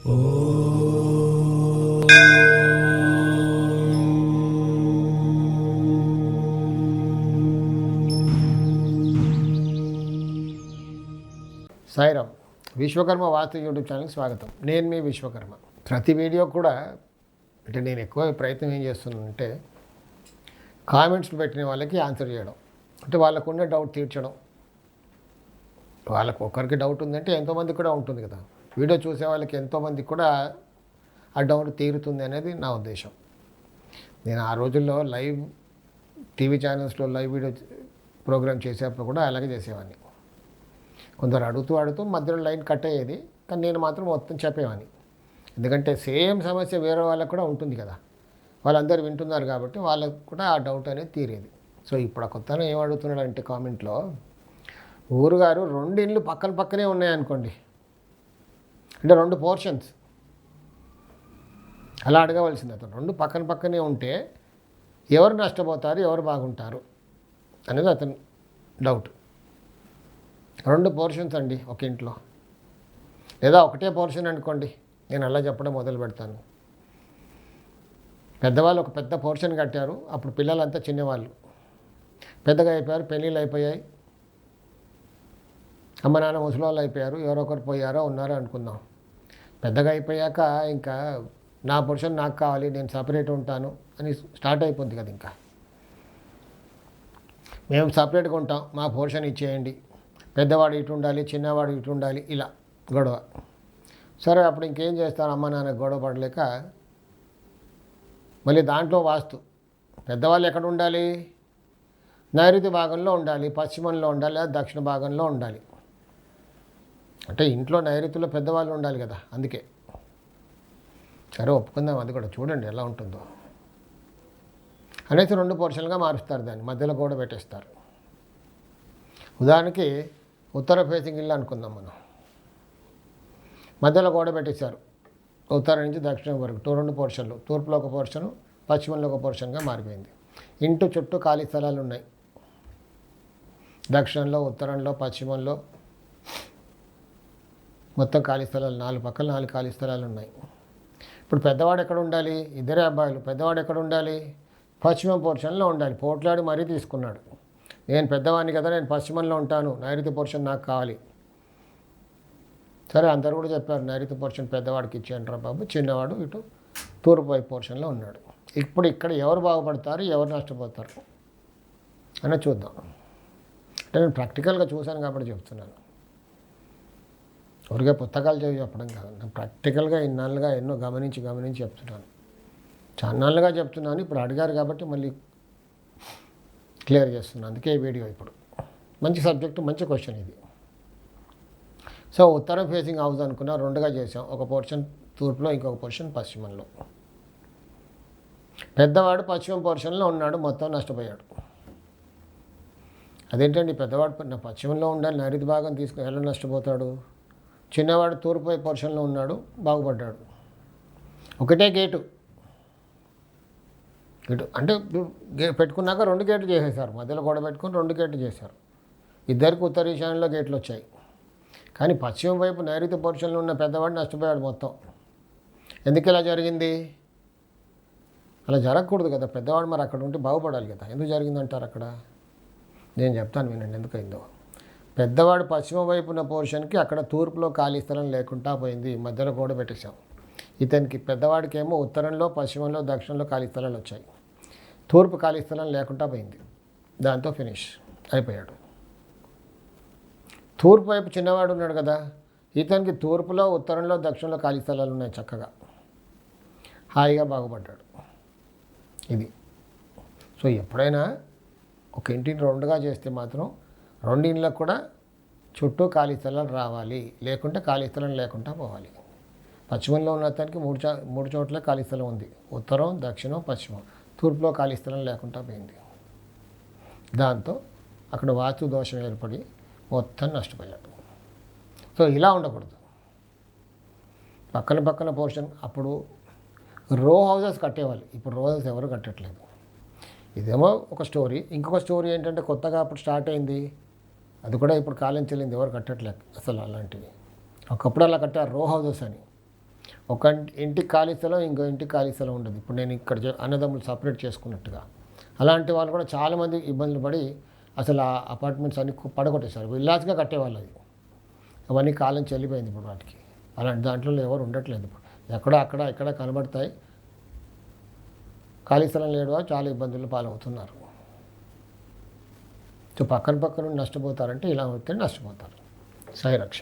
సాయిరామ్. విశ్వకర్మ వాస్తు YouTube ఛానల్కి స్వాగతం. నేను మీ విశ్వకర్మ. ప్రతి వీడియో కూడా అంటే నేను ఎక్కువ ప్రయత్నం ఏం చేస్తున్నానంటే కామెంట్స్ పెట్టిన వాళ్ళకి ఆన్సర్ చేయడం, అంటే వాళ్ళకు ఉండే డౌట్ తీర్చడం. వాళ్ళకు ఒకరికి డౌట్ ఉందంటే ఎంతోమంది కూడా ఉంటుంది కదా, వీడియో చూసే వాళ్ళకి ఎంతోమందికి కూడా ఆ డౌట్ తీరుతుంది అనేది నా ఉద్దేశం. నేను ఆ రోజుల్లో లైవ్ టీవీ ఛానల్స్లో లైవ్ వీడియో ప్రోగ్రామ్ చేసేటప్పుడు కూడా అలాగే చేసేవాడిని. కొందరు అడుగుతూ మధ్యలో లైన్ కట్ అయ్యేది, కానీ నేను మాత్రం మొత్తం చెప్పేవాడిని. ఎందుకంటే సేమ్ సమస్య వేరే వాళ్ళకు కూడా ఉంటుంది కదా, వాళ్ళందరూ వింటున్నారు కాబట్టి వాళ్ళకు కూడా ఆ డౌట్ అనేది తీరేది. సో ఇప్పుడు ఆ కొత్తగా ఏం అడుగుతున్నాడు అంటే కామెంట్లో, ఊరుగారు 2 ఇండ్లు పక్కనే ఉన్నాయనుకోండి, అంటే 2 పోర్షన్స్ అలా అడగవలసింది. అతను 2 పక్కనే ఉంటే ఎవరు నష్టపోతారు, ఎవరు బాగుంటారు అనేది అతను డౌట్. 2 పోర్షన్స్ అండి ఒక ఇంట్లో, లేదా ఒకటే పోర్షన్ అనుకోండి. నేను అలా చెప్పడం మొదలు పెడతాను. పెద్దవాళ్ళు ఒక పెద్ద పోర్షన్ కట్టారు, అప్పుడు పిల్లలంతా చిన్నవాళ్ళు పెద్దగా అయిపోయారు, పెళ్ళిళ్ళు అయిపోయాయి, అమ్మ నాన్న ముసలివాళ్ళు అయిపోయారు, ఎవరొకరు పోయారో ఉన్నారో అనుకుందాం. పెద్దగా అయిపోయాక ఇంకా నా పోర్షన్ నాకు కావాలి, నేను సపరేట్ ఉంటాను అని స్టార్ట్ అయిపోద్ది కదా. ఇంకా మేము సపరేట్గా ఉంటాం, మా పోర్షన్ ఇచ్చేయండి, పెద్దవాడు ఇటు ఉండాలి, చిన్నవాడు ఇటు ఉండాలి, ఇలా గొడవ. సరే అప్పుడు ఇంకేం చేస్తారు, అమ్మ నాన్న గొడవ పడలేక మళ్ళీ దాంట్లో వాస్తు పెద్దవాళ్ళు ఎక్కడ ఉండాలి, నైరుతి భాగంలో ఉండాలి, పశ్చిమంలో ఉండాలి, లేదా దక్షిణ భాగంలో ఉండాలి. అంటే ఇంట్లో నైరుతిలో పెద్దవాళ్ళు ఉండాలి కదా, అందుకే. సరే ఒప్పుకుందాం, అది కూడా చూడండి ఎలా ఉంటుందో అనేసి 2 పోర్షన్లుగా మారుస్తారు, దాన్ని మధ్యలో గోడ పెట్టేస్తారు. ఉదాహరణకి ఉత్తర ఫేసింగ్ ఇల్లు అనుకుందాం మనం, మధ్యలో గోడ పెట్టేశారు, ఉత్తరం నుంచి దక్షిణం వరకు 2 పోర్షన్లు, తూర్పులో ఒక పోర్షను, పశ్చిమంలో ఒక పోర్షన్గా మారిపోయింది. ఇంటి చుట్టూ ఖాళీ స్థలాలు ఉన్నాయి, దక్షిణంలో, ఉత్తరంలో, పశ్చిమంలో మొత్తం ఖాళీ స్థలాలు 4 పక్కల 4 ఖాళీ స్థలాలు ఉన్నాయి. ఇప్పుడు పెద్దవాడు ఎక్కడ ఉండాలి, ఇద్దరే అబ్బాయిలు, పెద్దవాడు ఎక్కడ ఉండాలి, పశ్చిమ పోర్షన్లో ఉండాలి. పోట్లాడి మరీ తీసుకున్నాడు, నేను పెద్దవాడిని కదా, నేను పశ్చిమంలో ఉంటాను, నైరుతి పోర్షన్ నాకు కావాలి. సరే అందరు కూడా చెప్పారు, నైరుతి పోర్షన్ పెద్దవాడికి ఇచ్చేయండి బాబు, చిన్నవాడు ఇటు తూర్పు వైపు పోర్షన్లో ఉన్నాడు. ఇప్పుడు ఇక్కడ ఎవరు బాగుపడతారు, ఎవరు నష్టపోతారు అని చూద్దాం. అంటే నేను ప్రాక్టికల్గా చూశాను కాబట్టి చెప్తున్నాను, ఊరికే పుస్తకాలు చదివి చెప్పడం కాదు. నేను ప్రాక్టికల్గా ఇన్నాళ్ళుగా ఎన్నో గమనించి చెప్తున్నాను, చాన్నాళ్ళుగా చెప్తున్నాను. ఇప్పుడు అడిగారు కాబట్టి మళ్ళీ క్లియర్ చేస్తున్నాను, అందుకే ఈ వీడియో. ఇప్పుడు మంచి సబ్జెక్టు, మంచి క్వశ్చన్ ఇది. సో ఉత్తరం ఫేసింగ్ హౌస్ అనుకున్నా, 2గా చేసాం, ఒక పోర్షన్ తూర్పులో, ఇంకొక పోర్షన్ పశ్చిమంలో. పెద్దవాడు పశ్చిమ పోర్షన్లో ఉన్నాడు, మొత్తం నష్టపోయాడు. అదేంటండి, పెద్దవాడు పశ్చిమంలో ఉండాలి, నైరుతి భాగం తీసుకుని ఎలా నష్టపోతాడు? చిన్నవాడు తూర్పు వైపు పోర్షన్లో ఉన్నాడు, బాగుపడ్డాడు. ఒకటే గేటు అంటే పెట్టుకున్నాక 2 గేట్లు చేసేసారు, మధ్యలో గోడ పెట్టుకుని 2 గేట్లు చేశారు. ఇద్దరికి ఉత్తర ఈశాన్యంలో గేట్లు వచ్చాయి. కానీ పశ్చిమ వైపు నైరుతి పోర్షన్లో ఉన్న పెద్దవాడు నష్టపోయాడు మొత్తం. ఎందుకు ఇలా జరిగింది? అలా జరగకూడదు కదా, పెద్దవాడు మరి అక్కడ ఉంటే బాగుపడాలి కదా. ఎందుకు జరిగిందంటారు అక్కడ? నేను చెప్తాను వినండి ఎందుకైందో. పెద్దవాడు పశ్చిమ వైపున పోర్షన్కి అక్కడ తూర్పులో ఖాళీ స్థలం లేకుండా పోయింది, మధ్యలో గోడ పెట్టేశాం. ఇతనికి పెద్దవాడికి ఏమో ఉత్తరంలో, పశ్చిమంలో, దక్షిణంలో ఖాళీ స్థలాలు వచ్చాయి, తూర్పు ఖాళీ స్థలం లేకుండా పోయింది. దాంతో ఫినిష్ అయిపోయాడు. తూర్పు వైపు చిన్నవాడు ఉన్నాడు కదా, ఇతనికి తూర్పులో, ఉత్తరంలో, దక్షిణంలో ఖాళీ స్థలాలు ఉన్నాయి, చక్కగా హాయిగా బాగుపడ్డాడు. ఇది. సో ఎప్పుడైనా ఒక ఇంటిని 2గా చేస్తే మాత్రం 2 ఇండ్లకు కూడా చుట్టూ ఖాళీ స్థలాలు రావాలి, లేకుంటే ఖాళీ స్థలం లేకుండా పోవాలి. పశ్చిమంలో ఉన్న అతనికి 3 చోట్ల ఖాళీ స్థలం ఉంది, ఉత్తరం, దక్షిణం, పశ్చిమం. తూర్పులో ఖాళీ స్థలం లేకుండా పోయింది. దాంతో అక్కడ వాస్తు దోషం ఏర్పడి మొత్తం నష్టపోయాడు. సో ఇలా ఉండకూడదు. పక్కన పోర్షన్ అప్పుడు రో హౌసెస్ కట్టేవాళ్ళు, ఇప్పుడు రో హౌసెస్ ఎవరు కట్టట్లేదు. ఇదేమో ఒక స్టోరీ. ఇంకొక స్టోరీ ఏంటంటే కొత్తగా అప్పుడు స్టార్ట్ అయింది, అది కూడా ఇప్పుడు కాలం చెల్లింది, ఎవరు కట్టట్లేదు అసలు అలాంటివి. ఒకప్పుడు అలా కట్టారు రో హౌసెస్ అని. ఒక ఇంటికి ఖాళీ స్థలం ఇంకో ఇంటికి ఖాళీ స్థలం ఉండదు. ఇప్పుడు నేను ఇక్కడ అన్నదమ్ములు సపరేట్ చేసుకున్నట్టుగా అలాంటి వాళ్ళు కూడా చాలామంది ఇబ్బందులు పడి అసలు ఆ అపార్ట్మెంట్స్ అన్ని పడగొట్టేశారు. విల్లాస్గా కట్టేవాళ్ళు అది. అవన్నీ కాలం చెల్లిపోయింది ఇప్పుడు వాటికి. అలాంటి దాంట్లో ఎవరు ఉండట్లేదు ఇప్పుడు. ఎక్కడ అక్కడ ఇక్కడ కనబడతాయి. ఖాళీ స్థలం లేడువా చాలా ఇబ్బందులు పాలవుతున్నారు. సో పక్కన నష్టపోతారంటే ఇలా వస్తే నష్టపోతారు. సాయి రక్ష.